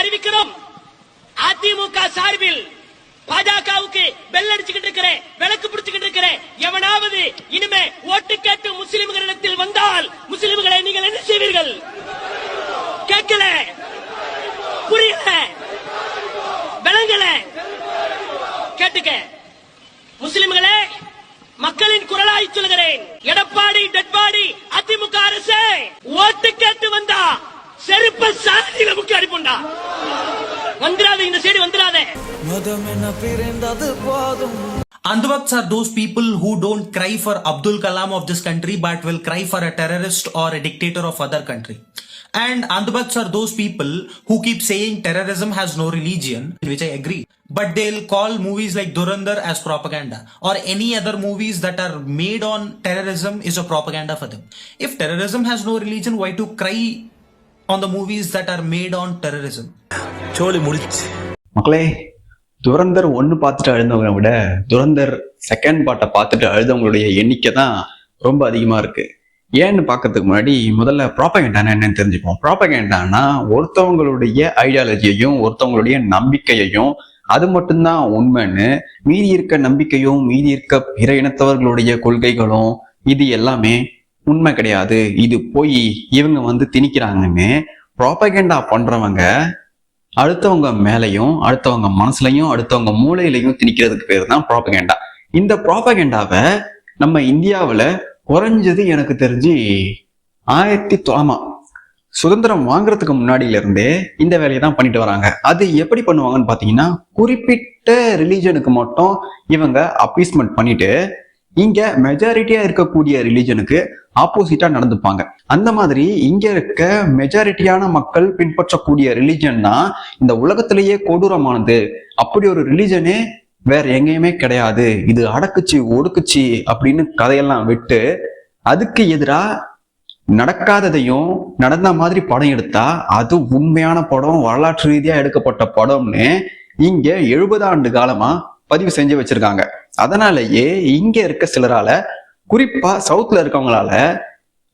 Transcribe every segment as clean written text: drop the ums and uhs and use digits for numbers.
அறிவிக்கிறோம். அதிமுக சார்பில் பாஜகவுக்கு பெல் அடிச்சுக்கிட்டு இருக்கிற, விளக்கு பிடிச்சுக்கிட்டு இருக்கிற எவனாவது இனிமே ஓட்டு கேட்டு முஸ்லிம்களிடத்தில் வந்தால் முஸ்லிம்களை நீங்கள் என்ன செய்வீர்கள்? கேட்கல, புரியல, விளங்கல, கேட்டுக்க. முஸ்லிம்களே, மக்களின் குரலாய் சொல்கிறேன். எடப்பாடி டெட்பாடி அதிமுக அரசு ஓட்டு கேட்டு வந்தா செருப்ப சாதியில முக்கி அடிப்புண்டா. வந்துடாத, இந்த side வந்துடாத. Andhvaks are those people who don't cry for Abdul Kalam of this country but will cry for a terrorist or a dictator of other country. And Andhvaks are those people who keep saying terrorism has no religion, which I agree. But they'll call movies like Dhurandhar as propaganda, or any other movies that are made on terrorism is a propaganda for them. If terrorism has no religion, why to cry on the movies that are made on terrorism? சோலி முடிச்சு. மக்களே, துரந்தர் 1 பார்த்துட்டு அழுந்தவங்களை விட Durandhar 2nd பார்ட்டை பார்த்துட்டு அழுதவங்களுடைய எண்ணிக்கை தான் ரொம்ப அதிகமா இருக்கு. ஏன்னு பார்க்கறதுக்கு முன்னாடி முதல்ல ப்ராபகேண்டானா என்னன்னு தெரிஞ்சுப்போம். ப்ராபகேண்டானா ஒருத்தவங்களுடைய ஐடியாலஜியையும் ஒருத்தவங்களுடைய நம்பிக்கையையும் அது மட்டும்தான் உண்மைன்னு, மீதி இருக்க நம்பிக்கையும் மீதி இருக்க பிற இனத்தவர்களுடைய கொள்கைகளும் இது எல்லாமே உண்மை கிடையாது, இது போய் இவங்க திணிக்கிறாங்கன்னு ப்ராபகேண்டா பண்றவங்க அடுத்தவங்க மேலையும் அடுத்தவங்க மனசுலையும் அடுத்தவங்க மூளையிலையும் திணிக்கிறதுக்கு பேர் தான் ப்ராபகேண்டா. இந்த ப்ராபகேண்டாவை நம்ம இந்தியாவில் குறைஞ்சது எனக்கு தெரிஞ்சு 1900 சுதந்திரம் வாங்குறதுக்கு முன்னாடியில இருந்தே இந்த வேலையை தான் பண்ணிட்டு வராங்க. அது எப்படி பண்ணுவாங்கன்னு பாத்தீங்கன்னா, குறிப்பிட்ட ரிலீஜனுக்கு மட்டும் இவங்க அப்பீஸ்மெண்ட் பண்ணிட்டு இங்க மெஜாரிட்டியா இருக்கக்கூடிய ரிலீஜனுக்கு ஆப்போசிட்டா நடந்துப்பாங்க. அந்த மாதிரி இங்க இருக்க மெஜாரிட்டியான மக்கள் பின்பற்றக்கூடிய ரிலீஜன் தான் இந்த உலகத்திலேயே கொடூரமானது, அப்படி ஒரு ரிலீஜனே வேற எங்கேயுமே கிடையாது, இது அடக்குச்சு ஒடுக்குச்சு அப்படின்னு கதையெல்லாம் விட்டு அதுக்கு எதிரா நடக்காததையும் நடந்த மாதிரி படம் எடுத்தா அது உண்மையான படம், வரலாற்று ரீதியா எடுக்கப்பட்ட படம்னு இங்க 70 ஆண்டு காலமா பதிவு செஞ்சு வச்சிருக்காங்க. அதனாலயே இங்க இருக்க சிலரால, குறிப்பா சவுத்ல இருக்கவங்களால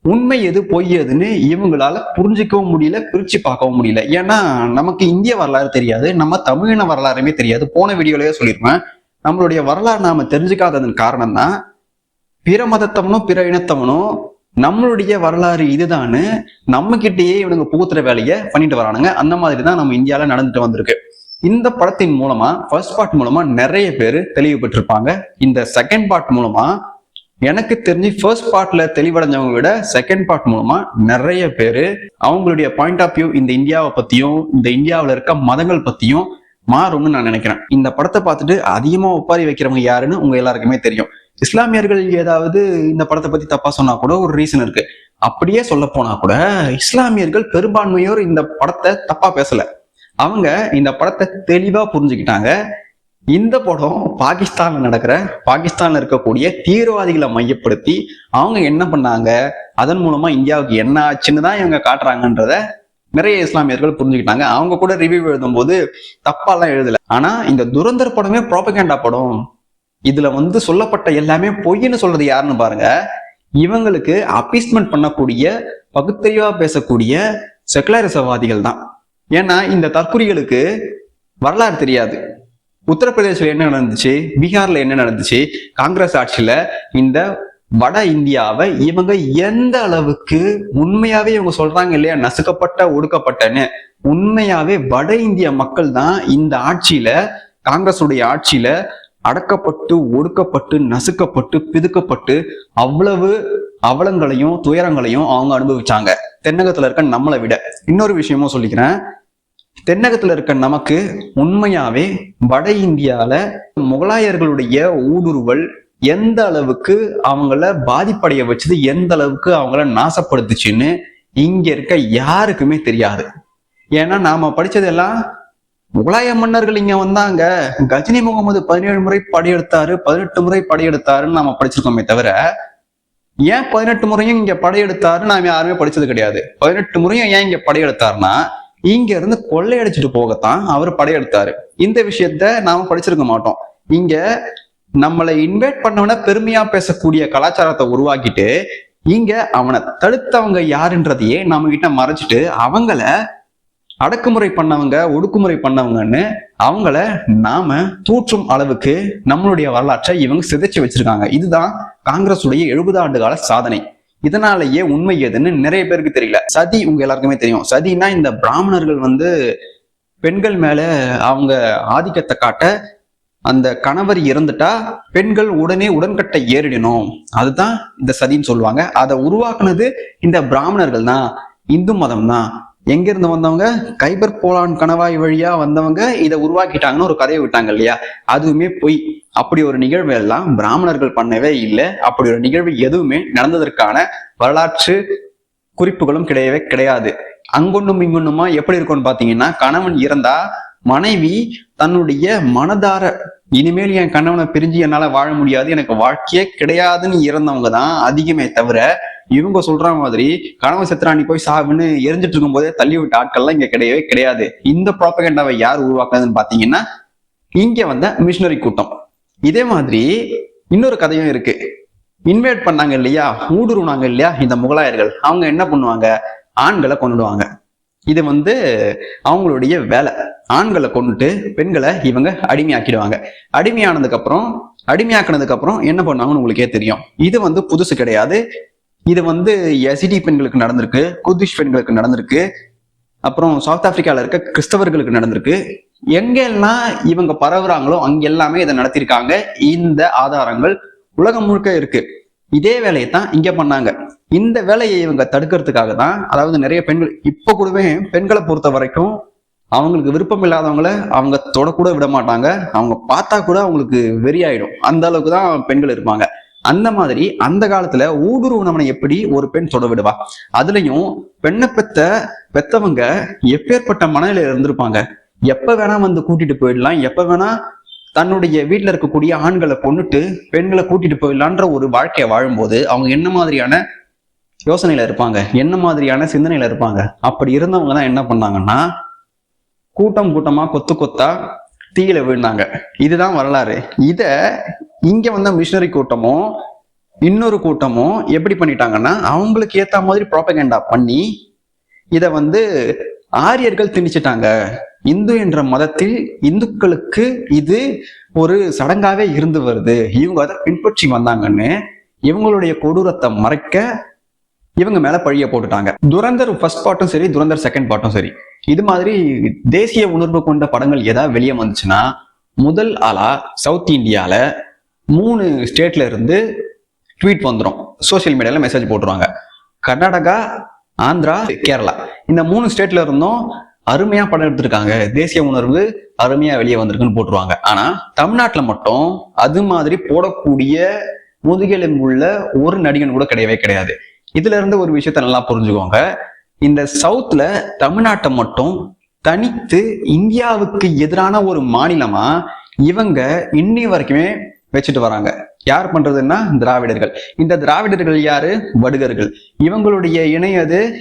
உண்மை எது பொய் எதுன்னு இவங்களால புரிஞ்சிக்கவும் முடியல, பிரிச்சு பார்க்கவும் முடியல. ஏன்னா நமக்கு இந்திய வரலாறு தெரியாது, நம்ம தமிழின வரலாறுமே தெரியாது. போன வீடியோலயே சொல்லியிருப்பேன், நம்மளுடைய வரலாறு நாம தெரிஞ்சுக்காததன் காரணம் தான் பிற மதத்தவனும் பிற இனத்தவனும் நம்மளுடைய வரலாறு இதுதான்னு நம்ம கிட்டேயே இவனுங்க புகுத்துற வேலையை பண்ணிட்டு வரானுங்க. அந்த மாதிரி தான் நம்ம இந்தியால நடந்துட்டு வந்திருக்கு. இந்த படத்தின் மூலமா ஃபர்ஸ்ட் பார்ட் மூலமா நிறைய பேர் தெளிவு பெற்றிருப்பாங்க. இந்த 2nd பார்ட் மூலமா எனக்கு தெரிஞ்சு ஃபர்ஸ்ட் பார்ட்ல தெளிவடைஞ்சவங்க விட 2nd பார்ட் மூலமா நிறைய பேரு அவங்களுடைய பாயிண்ட் ஆஃப் வியூ இந்த இந்தியாவை பத்தியும் இந்த இந்தியாவில இருக்க மதங்கள் பத்தியும் மாறும்னு நான் நினைக்கிறேன். இந்த படத்தை பார்த்துட்டு அதிகமா ஒப்பாரி வைக்கிறவங்க யாருன்னு உங்க எல்லாருக்குமே தெரியும். இஸ்லாமியர்கள் ஏதாவது இந்த படத்தை பத்தி தப்பா சொன்னா கூட ஒரு ரீசன் இருக்கு. அப்படியே சொல்ல போனா கூட இஸ்லாமியர்கள் பெரும்பான்மையோர் இந்த படத்தை தப்பா பேசல. அவங்க இந்த படத்தை தெளிவா புரிஞ்சுக்கிட்டாங்க. இந்த படம் பாகிஸ்தான்ல இருக்கக்கூடிய தீவிரவாதிகளை மையப்படுத்தி அவங்க என்ன பண்ணாங்க, அதன் மூலமா இந்தியாவுக்கு என்ன ஆச்சுன்னு தான் இவங்க காட்டுறாங்கன்றத நிறைய இஸ்லாமியர்கள் புரிஞ்சுக்கிட்டாங்க. அவங்க கூட ரிவ்யூ எழுதும் போது தப்பாலாம் எழுதல. ஆனா இந்த துரந்தர் படமே ப்ராபகேண்டா படம், இதுல சொல்லப்பட்ட எல்லாமே பொய்ன்னு சொல்றது யாருன்னு பாருங்க. இவங்களுக்கு அப்பீஸ்மெண்ட் பண்ணக்கூடிய பகுத்தறிவா பேசக்கூடிய செகுலரிசவாதிகள் தான். ஏன்னா இந்த தற்குறிகளுக்கு வரலாறு தெரியாது. உத்தரப்பிரதேசில என்ன நடந்துச்சு, பீகார்ல என்ன நடந்துச்சு, காங்கிரஸ் ஆட்சியில இந்த வட இந்தியாவை இவங்க எந்த அளவுக்கு உண்மையாவே இவங்க சொல்றாங்க இல்லையா, நசுக்கப்பட்ட ஒடுக்கப்பட்டன்னு, உண்மையாவே வட இந்திய மக்கள் தான் இந்த ஆட்சியில, காங்கிரஸுடைய ஆட்சியில அடக்கப்பட்டு ஒடுக்கப்பட்டு நசுக்கப்பட்டு பிதுக்கப்பட்டு அவ்வளவு அவலங்களையும் துயரங்களையும் அவங்க அனுபவிச்சாங்க, தென்னகத்துல இருக்க நம்மளை விட. இன்னொரு விஷயமும் சொல்லிக்கிறேன், தென்னகத்துல இருக்க நமக்கு உண்மையாவே வட இந்தியால முகலாயர்களுடைய ஊடுருவல் எந்த அளவுக்கு அவங்கள பாதிப்படைய வச்சது, எந்த அளவுக்கு அவங்கள நாசப்படுத்துச்சுன்னு இங்க இருக்க யாருக்குமே தெரியாது. ஏன்னா நாம படிச்சதெல்லாம் முகலாய மன்னர்கள் இங்க வந்தாங்க, கஜினி முகமது 17 முறை படையெடுத்தாரு 18 முறை படையெடுத்தாருன்னு நாம படிச்சிருக்கோமே தவிர, ஏன் 18 முறையும் இங்க படையெடுத்தாரு நாம யாருமே படிச்சது கிடையாது. 18 முறையும் ஏன் இங்க படையெடுத்தாருன்னா இங்க இருந்து கொள்ளையடிச்சிட்டு போகத்தான் அவர் படையெடுத்தாரு. இந்த விஷயத்த நாம படிச்சிருக்க மாட்டோம். இங்க நம்மளை இன்வைட் பண்ணவன பெருமையா பேசக்கூடிய கலாச்சாரத்தை உருவாக்கிட்டு இங்க அவனை தடுத்தவங்க யாருன்றதையே நம்ம கிட்ட மறைச்சிட்டு அவங்கள அடக்குமுறை பண்ணவங்க, ஒடுக்குமுறை பண்ணவங்கன்னு அவங்கள நாம தூற்றும் அளவுக்கு நம்மளுடைய வரலாற்றை இவங்க சிதைச்சு வச்சிருக்காங்க. இதுதான் காங்கிரஸ் உடைய 70 ஆண்டு கால சாதனை. இதனாலேயே உண்மை எதுன்னு நிறைய பேருக்கு தெரியல. சதி உங்க எல்லாருக்குமே தெரியும். சதினா இந்த பிராமணர்கள் பெண்கள் மேல அவங்க ஆதிக்கத்தை காட்ட, அந்த கணவர் இறந்துட்டா பெண்கள் உடனே உடன்கட்டை ஏறிடணும், அதுதான் இந்த சதின்னு சொல்லுவாங்க. அதை உருவாக்குனது இந்த பிராமணர்கள் தான், இந்து மதம் தான். எங்க இருந்து வந்தவங்க? கைபர் போலான் கணவாய் வழியா வந்தவங்க இதை உருவாக்கிட்டாங்கன்னு ஒரு கதையை விட்டாங்க இல்லையா? அதுவுமே பொய். அப்படி ஒரு நிகழ்வு எல்லாம் பிராமணர்கள் பண்ணவே இல்லை. அப்படி ஒரு நிகழ்வு எதுவுமே நடந்ததற்கான வரலாற்று குறிப்புகளும் கிடையவே கிடையாது. அங்கொன்னும் இங்கொன்னுமா எப்படி இருக்கும்னு பாத்தீங்கன்னா, கணவன் இறந்தா மனைவி தன்னுடைய மனதார இனிமேல் என் கணவனை பிரிஞ்சு என்னால வாழ முடியாது, எனக்கு வாழ்க்கையே கிடையாதுன்னு இறந்தவங்க தான் அதிகமே தவிர, இவங்க சொல்ற மாதிரி கணவன் செத்துறாணி போய் சாவுன்னு எரிஞ்சிட்டு இருக்கும் போதே தள்ளி விட்ட ஆட்கள்லாம் இங்க கிடையவே கிடையாது. இந்த ப்ராபகண்டாவை யார் உருவாக்குனதுன்னு பாத்தீங்கன்னா, இங்க வந்த மிஷினரி கூட்டம். இதே மாதிரி இன்னொரு கதையும் இருக்கு. இன்வைட் பண்ணாங்க இல்லையா, ஊடுருவாங்க இல்லையா இந்த முகலாயர்கள், அவங்க என்ன பண்ணுவாங்க? ஆண்களை கொண்டுடுவாங்க. இது அவங்களுடைய வேலை. ஆண்களை கொண்டுட்டு பெண்களை இவங்க அடிமையாக்கிடுவாங்க. அடிமையாக்கினதுக்கு அப்புறம் என்ன பண்ணுவாங்கன்னு உங்களுக்கே தெரியும். இது புதுசு கிடையாது. இது எசிடி பெண்களுக்கு நடந்திருக்கு, குர்திஷ் பெண்களுக்கு நடந்திருக்கு, அப்புறம் சவுத் ஆப்பிரிக்கால இருக்க கிறிஸ்தவர்களுக்கு நடந்திருக்கு. எங்கெல்லாம் இவங்க பரவுறாங்களோ அங்க எல்லாமே இதை நடத்திருக்காங்க. இந்த ஆதாரங்கள் உலகம் முழுக்க இருக்கு. இதே வேலையை தான் இங்க பண்ணாங்க. இந்த வேலையை இவங்க தடுக்கிறதுக்காக தான், அதாவது நிறைய பெண்கள் இப்ப கூடவே பெண்களை பொறுத்த வரைக்கும் அவங்களுக்கு விருப்பம் இல்லாதவங்கள அவங்க தொடக்கூட விட மாட்டாங்க. அவங்க பார்த்தா கூட அவங்களுக்கு வெறியாயிடும். அந்த அளவுக்கு தான் பெண்கள் இருப்பாங்க. அந்த மாதிரி அந்த காலத்துல ஊடுருவனவனை எப்படி ஒரு பெண் தொட விடுவா? அதுலயும் பெண்ணை பெத்தவங்க எப்பேற்பட்ட மனநிலையில இருந்திருப்பாங்க. எப்ப வேணா கூட்டிட்டு போயிடலாம், எப்ப வேணா தன்னுடைய வீட்டுல இருக்கக்கூடிய ஆண்களை கொண்டுட்டு பெண்களை கூட்டிட்டு போயிடலான்ற ஒரு வாழ்க்கையை வாழும்போது அவங்க என்ன மாதிரியான யோசனையில இருப்பாங்க, என்ன மாதிரியான சிந்தனையில இருப்பாங்க? அப்படி இருந்தவங்க தான் என்ன பண்ணாங்கன்னா, கூட்டம் கூட்டமா கொத்து கொத்தா தீயில விழுந்தாங்க. இதுதான் வரலாறு. இத இங்க மிஷினரி கூட்டமும் இன்னொரு கூட்டமும் எப்படி பண்ணிட்டாங்கன்னா, அவங்களுக்கு ஏத்த மாதிரி ப்ராபகண்டா பண்ணி இத ஆரியர்கள் திணிச்சிட்டாங்க. இந்து என்ற மதத்தில் இந்துக்களுக்கு இது ஒரு சடங்காவே இருந்து வருது, இவங்க அதை பின்பற்றி வந்தாங்கன்னு இவங்களுடைய கொடூரத்தை மறைக்க இவங்க மேல பழிய போட்டுட்டாங்க. துரந்தர் ஃபர்ஸ்ட் பார்ட்டும் சரி, துரந்தர் செகண்ட் பார்ட்டும் சரி, இது மாதிரி தேசிய உணர்வு கொண்ட படங்கள் ஏதாவது வெளியே வந்துச்சுன்னா முதல் ஆளா சவுத் இந்தியால 3 ஸ்டேட்ல இருந்து ட்வீட் வந்துடும், சோசியல் மீடியால மெசேஜ் போட்டுருவாங்க. கர்நாடகா, ஆந்திரா, கேரளா, இந்த 3 ஸ்டேட்ல இருந்தும் அருமையா படம் எடுத்திருக்காங்க, தேசிய உணர்வு அருமையா வெளியே வந்திருக்குன்னு போட்டுருவாங்க. ஆனா தமிழ்நாட்டுல மட்டும் அது மாதிரி போடக்கூடிய முதுகெலும்புள்ள ஒரு நடிகன் கூட கிடையவே கிடையாது. இதுல இருந்து ஒரு விஷயத்த நல்லா புரிஞ்சுக்கோங்க. இந்த சவுத்ல தமிழ்நாட்டை மட்டும் தனித்து இந்தியாவுக்கு எதிரான ஒரு மாநிலமா இவங்க இன்னி வரைக்குமே வச்சுட்டு வராங்க. யார் பண்றதுன்னா திராவிடர்கள். இந்த திராவிடர்கள் யாரு? வடுகர்கள். இவங்களுடைய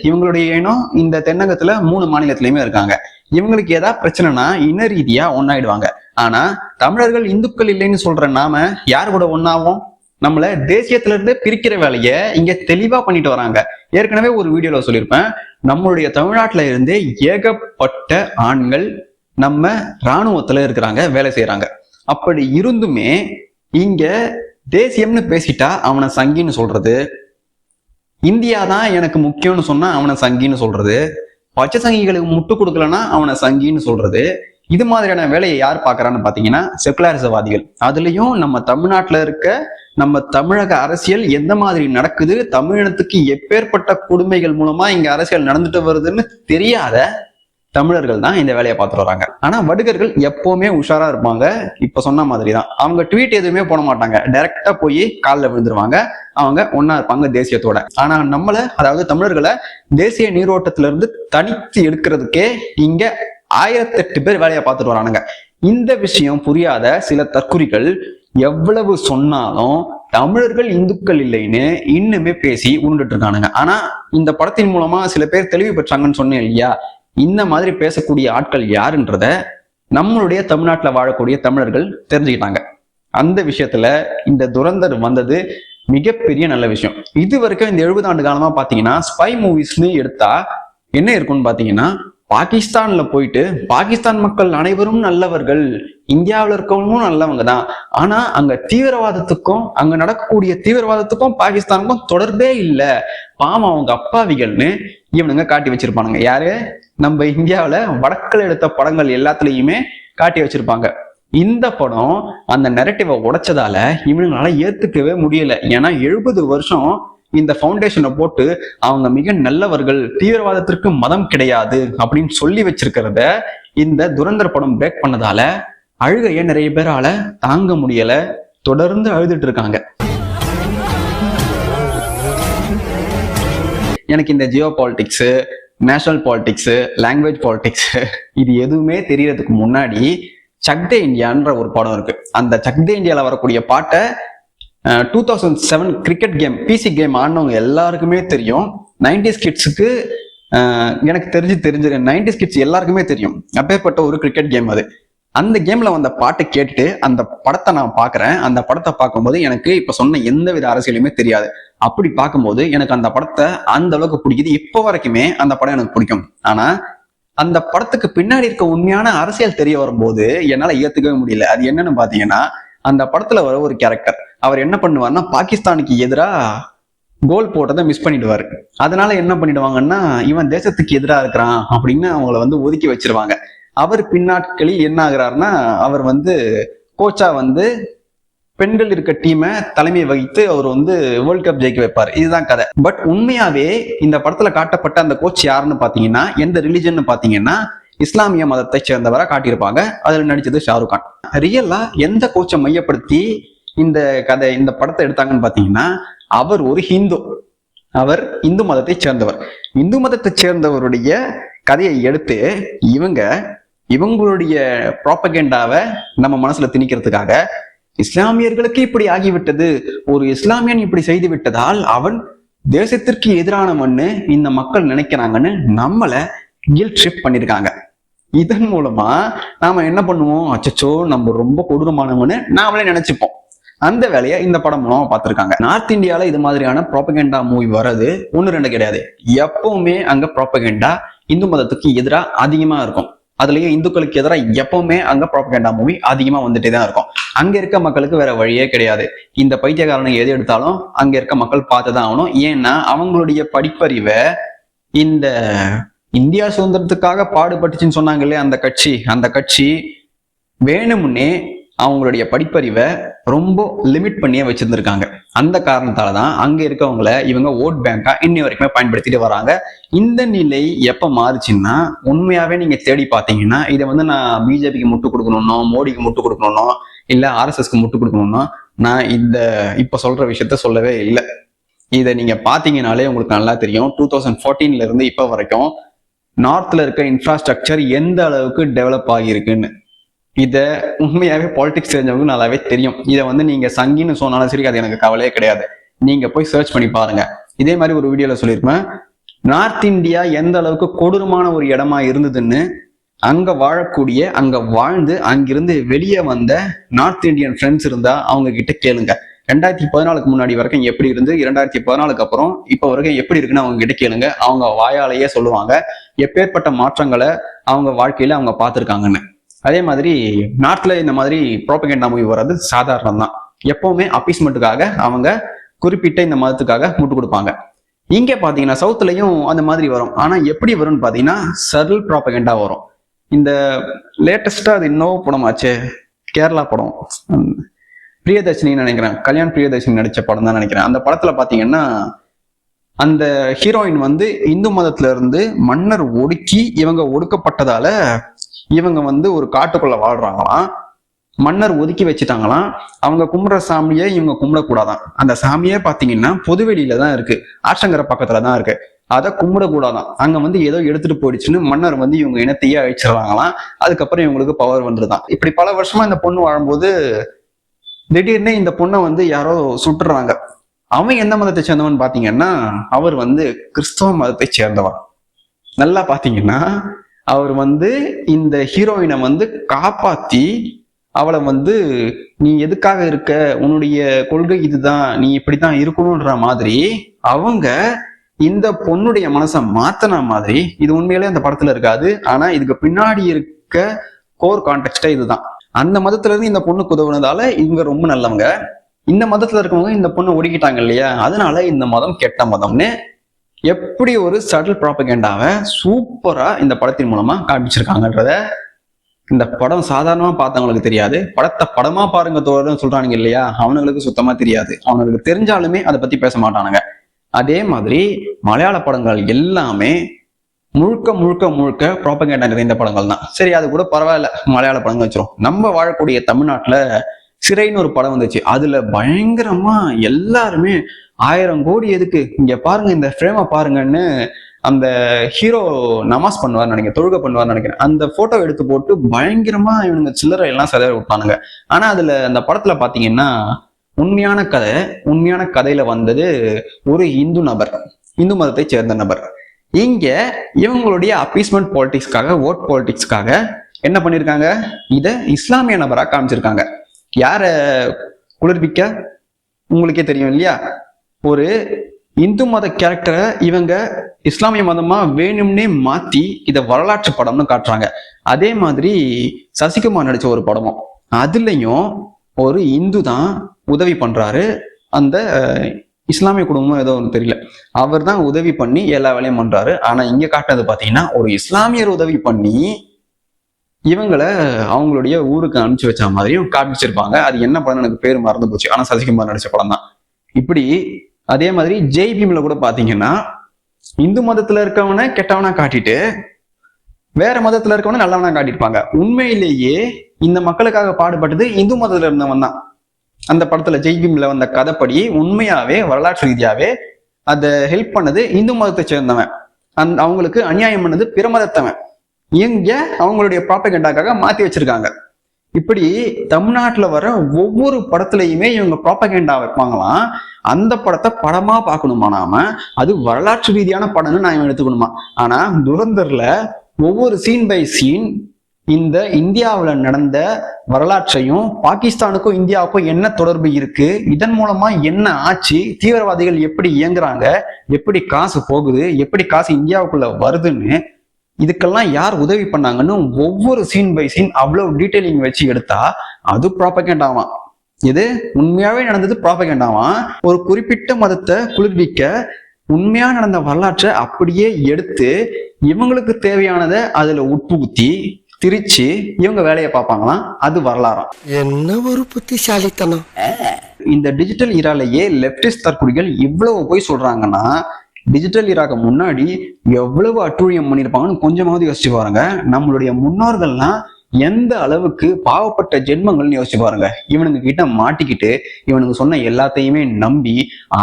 இவங்களுடைய இனம் இந்த தென்னகத்துல 3 மாநிலத்திலயுமே இருக்காங்க. இவங்களுக்கு ஏதாவது பிரச்சனைனா இன ரீதியா ஒன்னாயிடுவாங்க. ஆனா தமிழர்கள் இந்துக்கள் இல்லைன்னு சொல்ற நாம யார் கூட ஒன்னாவும்? நம்மள தேசியத்துல இருந்து பிரிக்கிற வேலையை இங்க தெளிவா பண்ணிட்டு வராங்க. ஏற்கனவே ஒரு வீடியோல சொல்லியிருப்பேன், நம்மளுடைய தமிழ்நாட்டுல இருந்தே ஏகப்பட்ட ஆண்கள் நம்ம இராணுவத்துல இருக்கிறாங்க, வேலை செய்யறாங்க. அப்படி இருந்துமே இங்க தேசியம்னு பேசிட்டா அவனை சங்கின்னு சொல்றது, இந்தியா தான் எனக்கு முக்கியம்னு சொன்னா அவனை சங்கின்னு சொல்றது, பச்சை சங்கிகளுக்கு முட்டு கொடுக்கலன்னா அவனை சங்கின்னு சொல்றது, இது மாதிரியான வேலையை யார் பாக்குறான்னு பாத்தீங்கன்னா செகுலரிசவாதிகள். அதுலயும் நம்ம தமிழ்நாட்டுல இருக்க நம்ம தமிழக அரசியல் எந்த மாதிரி நடக்குது, தமிழினத்துக்கு எப்பேற்பட்ட கொடுமைகள் மூலமா இங்க அரசியல் நடந்துட்டு வருதுன்னு தெரியாத தமிழர்கள் தான் இந்த வேலையை பார்த்துட்டு வராங்க. ஆனா வடுகர்கள் எப்பவுமே உஷாரா இருப்பாங்க. இப்ப சொன்ன மாதிரிதான் அவங்க ட்வீட் எதுவுமே போட மாட்டாங்க, டைரக்டா போய் காலில் விழுந்துருவாங்க. அவங்க ஒன்னா இருப்பாங்க தேசியத்தோட. ஆனா நம்மள, அதாவது தமிழர்களை தேசிய நீரோட்டத்துல இருந்து தனித்து எடுக்கிறதுக்கே இங்க 1008 பேர் வேலையை பார்த்துட்டு வரானுங்க. இந்த விஷயம் புரியாத சில தற்குறிகள் எவ்வளவு சொன்னாலும் தமிழர்கள் இந்துக்கள் இல்லைன்னு இன்னுமே பேசி உருண்டுட்டு இருக்கானுங்க. ஆனா இந்த படத்தின் மூலமா சில பேர் தெளிவு பெற்றாங்கன்னு சொன்னேன் இல்லையா? இந்த மாதிரி பேசக்கூடிய ஆட்கள் யாருன்றத நம்மளுடைய தமிழ்நாட்டுல வாழக்கூடிய தமிழர்கள் தெரிஞ்சுக்கிட்டாங்க. அந்த விஷயத்துல இந்த துரந்தர் வந்தது மிகப்பெரிய நல்ல விஷயம். இது வரைக்கும் இந்த 70 ஆண்டு காலமா பாத்தீங்கன்னா ஸ்பை மூவிஸ்ன்னு எடுத்தா என்ன இருக்கும்னு பாத்தீங்கன்னா பாகிஸ்தான்ல போயிட்டு பாகிஸ்தான் மக்கள் அனைவரும் நல்லவர்கள், இந்தியாவில் இருக்கவங்களும் நல்லவங்க தான், ஆனா அங்க தீவிரவாதத்துக்கும் அங்க நடக்கக்கூடிய தீவிரவாதத்துக்கும் பாகிஸ்தானுக்கும் தொடர்பே இல்லை, பாவம் அவங்க அப்பாவிகள்னு இவனுங்க காட்டி வச்சிருப்பானுங்க. யாரு? நம்ம இந்தியாவில வடக்கில் எடுத்த படங்கள் எல்லாத்துலயுமே காட்டி வச்சிருப்பாங்க. இந்த படம் அந்த நெரட்டிவை உடைச்சதால இவனுங்களால ஏத்துக்கவே முடியல. ஏன்னா 70 வருஷம் இந்த ஃபவுண்டேஷனை போட்டு அவங்க மிக நல்லவர்கள், தீவிரவாதத்திற்கு மதம் கிடையாது அப்படின்னு சொல்லி வச்சிருக்கிறத இந்த துரந்தர் படம் பிரேக் பண்ணதால அழுகைய நிறைய பேரால தாங்க முடியல, தொடர்ந்து அழுதுட்டு இருக்காங்க. எனக்கு இந்த Jio politics, national politics, language politics இது எதுவுமே தெரியறதுக்கு முன்னாடி சக் தே இந்தியான்ற ஒரு படம் இருக்கு. அந்த சக் தே இந்தியால வரக்கூடிய பாட்டை 2007 கிரிக்கெட் கேம், பிசி கேம் ஆடினவங்க எல்லாருக்குமே தெரியும். 90s கிட்ஸுக்கு எனக்கு தெரிஞ்சு 90s கிட்ஸ் எல்லாருக்குமே தெரியும். அப்பேற்பட்ட ஒரு கிரிக்கெட் கேம் அது. அந்த கேம்ல வந்த பாட்டை கேட்டுட்டு அந்த படத்தை நான் பாக்குறேன். அந்த படத்தை பார்க்கும்போது எனக்கு இப்ப சொன்ன எந்த வித அரசியலுமே தெரியாது. அப்படி பார்க்கும்போது எனக்கு அந்த படத்தை அந்த அளவுக்கு பிடிக்குது. இப்போ வரைக்குமே அந்த படம் எனக்கு பிடிக்கும். ஆனா அந்த படத்துக்கு பின்னாடி இருக்க உண்மையான அரசியல் தெரிய வரும்போது என்னால ஏத்துக்கவே முடியல. அது என்னன்னு பாத்தீங்கன்னா, அந்த படத்துல வர ஒரு கேரக்டர், அவர் என்ன பண்ணுவார்னா பாகிஸ்தானுக்கு எதிராக கோல் போட்டதை மிஸ் பண்ணிடுவாரு. அதனால என்ன பண்ணிடுவாங்கன்னா, இவன் தேசத்துக்கு எதிராக இருக்கிறான் அப்படின்னு அவங்கள வந்து ஒதுக்கி வச்சிருவாங்க. அவர் பின்னாட்களில் என்ன ஆகுறாருன்னா, அவர் வந்து கோச்சா வந்து பெண்கள் இருக்க டீமை தலைமை வகித்து அவர் வந்து வேர்ல்ட் கப் ஜெயிக்க வைப்பார். இதுதான் கதை. பட் உண்மையாவே இந்த படத்துல காட்டப்பட்ட அந்த கோச் யாருன்னு பாத்தீங்கன்னா, எந்த ரிலிஜன் பாத்தீங்கன்னா இஸ்லாமிய மதத்தை சேர்ந்தவரா காட்டியிருப்பாங்க. அதுல நடிச்சது ஷாருக் கான். ரியலா எந்த கோச்சை மையப்படுத்தி இந்த கதை, இந்த படத்தை எடுத்தாங்கன்னு பாத்தீங்கன்னா, அவர் ஒரு ஹிந்து, அவர் இந்து மதத்தை சேர்ந்தவர். இந்து மதத்தை சேர்ந்தவருடைய கதையை எடுத்து இவங்களுடைய ப்ராபகேண்டாவை நம்ம மனசுல திணிக்கிறதுக்காக, இஸ்லாமியர்களுக்கு இப்படி ஆகிவிட்டது, ஒரு இஸ்லாமியன் இப்படி செய்து விட்டதால் அவன் தேசத்திற்கு எதிரானவன்னு இந்த மக்கள் நினைக்கிறாங்கன்னு நம்மள கில்ட் ட்ரிப் பண்ணிருக்காங்க. இதன் மூலமா நாம என்ன பண்ணுவோம், அச்சச்சோ நம்ம ரொம்ப கொடூரமானவன்னு நாமளே நினைச்சுப்போம். அந்த வேலையை இந்த படம் மூலமா பார்த்திருக்காங்க. நார்த் இந்தியால இது மாதிரியான ப்ராபகேண்டா மூவி வர்றது 1-2 கிடையாது. எப்பவுமே அங்க ப்ராபகேண்டா இந்து மதத்துக்கு எதிராக அதிகமா இருக்கும். அதுலயும் இந்துக்களுக்கு எதிராக எப்பவுமே அங்க ப்ராபகேண்டா மூவி அதிகமா வந்துட்டே தான் இருக்கும். அங்க இருக்க மக்களுக்கு வேற வழியே கிடையாது. இந்த பைத்தியக்காரனை எது எடுத்தாலும் அங்க இருக்க மக்கள் பார்த்துதான் ஆகணும். ஏன்னா அவங்களுடைய படிப்பறிவை, இந்த இந்தியா சுதந்திரத்துக்காக பாடுபட்டுச்சுன்னு சொன்னாங்க இல்லையா அந்த கட்சி வேணும்னே அவங்களுடைய படிப்பறிவை ரொம்ப லிமிட் பண்ணியே வச்சிருந்திருக்காங்க. அந்த காரணத்தாலதான் அங்க இருக்கவங்கள இவங்க ஓட் பேங்கா இன்னி வரைக்குமே பயன்படுத்திட்டு வராங்க. இந்த நிலை எப்ப மாறுச்சுன்னா, உண்மையாவே நீங்க தேடி பாத்தீங்கன்னா, இதை வந்து நான் பிஜேபிக்கு முட்டு கொடுக்கணும்னோ, மோடிக்கு முட்டு கொடுக்கணும்னோ, இல்ல RSSக்கு முட்டு கொடுக்கணும்னா நான் இப்ப சொல்ற விஷயத்த சொல்லவே இல்லை. இதை நீங்க பாத்தீங்கன்னாலே உங்களுக்கு நல்லா தெரியும். 2014 இருந்து இப்ப வரைக்கும் நார்த்ல இருக்க இன்ஃப்ராஸ்ட்ரக்சர் எந்த அளவுக்கு டெவலப் ஆகியிருக்குன்னு இத உண்மையாவே பாலிடிக்ஸ் தெரிஞ்சவங்க நல்லாவே தெரியும். இதை வந்து நீங்க சங்கின்னு சொன்னாலும் சரி, அது எனக்கு கவலையே கிடையாது. நீங்க போய் சர்ச் பண்ணி பாருங்க. இதே மாதிரி ஒரு வீடியோல சொல்லியிருப்பேன், நார்த் இந்தியா எந்த அளவுக்கு கொடூரமான ஒரு இடமா இருந்ததுன்னு அங்க வாழக்கூடிய, அங்க வாழ்ந்து அங்கிருந்து வெளியே வந்த நார்த் இந்தியன் ஃப்ரெண்ட்ஸ் இருந்தா அவங்க கிட்ட கேளுங்க. 2014க்கு முன்னாடி வரைக்கும் எப்படி இருந்து, 2014க்கு அப்புறம் இப்ப வரைக்கும் எப்படி இருக்குன்னு அவங்க கிட்ட கேளுங்க. அவங்க வாயாலேயே சொல்லுவாங்க எப்பேற்பட்ட மாற்றங்களை அவங்க வாழ்க்கையில அவங்க பார்த்திருக்காங்கன்னு. அதே மாதிரி நார்த்ல இந்த மாதிரி ப்ராபகேண்டா மூவி வர்றது சாதாரணம் தான். எப்பவுமே அப்பீஸ்மெண்ட்டுக்காக அவங்க குறிப்பிட்ட இந்த மதத்துக்காக முட்டு கொடுப்பாங்க. இங்க பாத்தீங்கன்னா சவுத்துலயும் அந்த மாதிரி வரும். ஆனா எப்படி வரும்னு பாத்தீங்கன்னா சர்ல் ப்ராபகேண்டா வரும். இந்த லேட்டஸ்டா அது இன்னும் படமாச்சு, கேரளா படம், பிரியதர்ஷினின்னு நினைக்கிறேன், கல்யாண் பிரியதர்ஷினி நடிச்ச படம் தான் நினைக்கிறேன். அந்த படத்துல பாத்தீங்கன்னா அந்த ஹீரோயின் வந்து இந்து மதத்துல இருந்து மன்னர் ஒடுக்கி இவங்க ஒடுக்கப்பட்டதால இவங்க வந்து ஒரு காட்டுக்குள்ள வாழ்றாங்களாம். மன்னர் ஒதுக்கி வச்சுட்டாங்களாம். அவங்க கும்பிடுற சாமியை இவங்க கும்பிடக்கூடாதான். அந்த சாமியே பாத்தீங்கன்னா பொதுவெளியில தான் இருக்கு, ஆற்றங்கரை பக்கத்துலதான் இருக்கு. அதை கும்பிடக்கூடாதான். அங்க வந்து ஏதோ எடுத்துட்டு போயிடுச்சுன்னு மன்னர் வந்து இவங்க இனத்தையே அழிச்சிடறாங்களாம். அதுக்கப்புறம் இவங்களுக்கு பவர் வந்துருதான். இப்படி பல வருஷமா இந்த பொண்ணு வாழும்போது திடீர்னு இந்த பொண்ணை வந்து யாரோ சுட்டுறாங்க. அவன் எந்த மதத்தை சேர்ந்தவன் பாத்தீங்கன்னா அவர் வந்து கிறிஸ்தவ மதத்தை சேர்ந்தவன். நல்லா பாத்தீங்கன்னா அவர் வந்து இந்த ஹீரோயினை வந்து காப்பாத்தி அவளை வந்து நீ எதுக்காக இருக்க, உன்னுடைய கொள்கை இதுதான், நீ இப்படித்தான் இருக்கணும்ன்ற மாதிரி அவங்க இந்த பொண்ணுடைய மனசை மாத்தின மாதிரி இது உண்மையிலே அந்த படத்துல இருக்காது. ஆனா இதுக்கு பின்னாடி இருக்க கோர் கான்டெக்ஸ்டே இதுதான். அந்த மதத்துல இருந்து இந்த பொண்ணுக்கு உதவுனதால இவங்க ரொம்ப நல்லவங்க, இந்த மதத்துல இருக்கவங்க இந்த பொண்ணை ஒடுக்கிட்டாங்க இல்லையா, அதனால இந்த மதம் கெட்ட மதம்னு எப்படி ஒரு சட்டில் ப்ராபகேண்டாவை சூப்பரா இந்த படத்தின் மூலமா காமிச்சிருக்காங்கன்றத இந்த படம் சாதாரணமா பார்த்தவங்களுக்கு தெரியாது. படத்தை படமா பாருங்க தோழர்னு சொல்றானுங்க இல்லையா, அவனுங்களுக்கு சுத்தமா தெரியாது. அவனுங்களுக்கு தெரிஞ்சாலுமே அதை பத்தி பேச மாட்டானுங்க. அதே மாதிரி மலையாள படங்கள் எல்லாமே முழுக்க முழுக்க முழுக்க ப்ராபகேண்டா நிறைந்த படங்கள் தான். சரி, அது கூட பரவாயில்ல, மலையாள படங்கள் வச்சிரும். நம்ம வாழக்கூடிய தமிழ்நாட்டுல சிறைன்னு ஒரு படம் வந்துச்சு. அதுல பயங்கரமா எல்லாருமே 1000 கோடி எதுக்கு, இங்க பாருங்க இந்த ஃப்ரேமை பாருங்கன்னு அந்த ஹீரோ நமாஸ் பண்ணுவார்னு நினைக்கிறேன், தொழுகை பண்ணுவார்னு நினைக்கிறேன், அந்த போட்டோ எடுத்து போட்டு பயங்கரமா இவனுங்க சில்லறை எல்லாம் செலவு விட்டானுங்க. ஆனா அதுல அந்த படத்துல பாத்தீங்கன்னா உண்மையான கதையில வந்தது ஒரு இந்து நபர், இந்து மதத்தை சேர்ந்த நபர். இங்க இவங்களுடைய அப்பீஸ்மெண்ட் பாலிடிக்ஸ்க்காக, ஓட் பாலிடிக்ஸ்க்காக என்ன பண்ணிருக்காங்க, இத இஸ்லாமிய நபரா காமிச்சிருக்காங்க. யார குளிர்விக்க, உங்களுக்கே தெரியும் இல்லையா, ஒரு இந்து மத கேரக்டரை இவங்க இஸ்லாமிய மதமா வேணும்னே மாத்தி இத வரலாற்று படம்னு காட்டுறாங்க. அதே மாதிரி சசிகுமார் நடிச்ச ஒரு படமும், அதுலயும் ஒரு இந்து தான் உதவி பண்றாரு, அந்த இஸ்லாமிய குடும்பம் ஏதோ ஒன்று தெரியல, அவர் தான் உதவி பண்ணி எல்லா வேலையும் பண்றாரு. ஆனா இங்க காட்டுறது பாத்தீங்கன்னா ஒரு இஸ்லாமியர் உதவி பண்ணி இவங்களை அவங்களுடைய ஊருக்கு அனுப்பிச்சு வச்ச மாதிரியும் காமிச்சிருப்பாங்க. அது என்ன படம் எனக்கு பேர் மறந்து போச்சு, ஆனா சசிகுமார் நடிச்ச படம் தான். இப்படி அதே மாதிரி ஜெய் பீம்ல கூட பாத்தீங்கன்னா இந்து மதத்துல இருக்கவனை கெட்டவனா காட்டிட்டு வேற மதத்துல இருக்கவனை நல்லவனா காட்டியிருப்பாங்க. உண்மையிலேயே இந்த மக்களுக்காக பாடுபட்டது இந்து மதத்துல இருந்தவன் தான். அந்த படத்துல ஜெய் பீம்ல வந்த கதைப்படி உண்மையாவே வரலாற்று ரீதியாவே அதை ஹெல்ப் பண்ணது இந்து மதத்தை சேர்ந்தவன், அவங்களுக்கு அநியாயம் பண்ணது பிற மதத்தவன். இங்க அவங்களுடைய ப்ராபகேண்டாக்காக மாத்தி வச்சிருக்காங்க. இப்படி தமிழ்நாட்டுல வர ஒவ்வொரு படத்துலயுமே இவங்க ப்ராபகேண்டா வைப்பாங்களாம். அந்த படத்தை படமா பார்க்கணுமா நாம, அது வரலாற்று ரீதியான படம்னு நான் எடுத்துக்கணுமா. ஆனா துரந்தர்ல ஒவ்வொரு சீன் பை சீன் இந்த இந்தியாவுல நடந்த வரலாற்றையும் பாகிஸ்தானுக்கும் இந்தியாவுக்கும் என்ன தொடர்பு இருக்கு, இதன் மூலமா என்ன ஆச்சு, தீவிரவாதிகள் எப்படி இயங்குறாங்க, எப்படி காசு போகுது, எப்படி காசு இந்தியாவுக்குள்ள வருதுன்னு, இதுக்கெல்லாம் யார் உதவி பண்ணாங்கன்னு ஒவ்வொரு சீன் பை சீன் அவ்வளவு டீட்டெயிலிங் வச்சு எடுத்தா அது ப்ராபகேண்டாவாம். இது உண்மையாவே நடந்தது ப்ராபகேண்டாவாம். ஒரு குறிப்பிட்ட மதத்தை குளிர்விக்க உண்மையா நடந்த வரலாற்றை அப்படியே எடுத்து இவங்களுக்கு தேவையானதை அதுல உட்புகுத்தி திரிச்சு இவங்க வேலையை பார்ப்பாங்களாம். அது வரலாறாம். என்ன ஒரு புத்திசாலித்தனம். இந்த டிஜிட்டல் இராலேயே லெப்டிஸ்ட் தற்குறிகள் இவ்வளவு போய் சொல்றாங்கன்னா டிஜிட்டல் இராக்கு முன்னாடி எவ்வளவு அட்டூழியம் பண்ணியிருப்பாங்கன்னு கொஞ்சமாவது யோசிச்சு பாருங்க. நம்மளுடைய முன்னோர்கள்லாம் எந்த அளவுக்கு பாவப்பட்ட ஜென்மங்கள்னு யோசிச்சு பாருங்க. இவனுங்க கிட்ட மாட்டிக்கிட்டு இவனுங்க சொன்ன எல்லாத்தையுமே நம்பி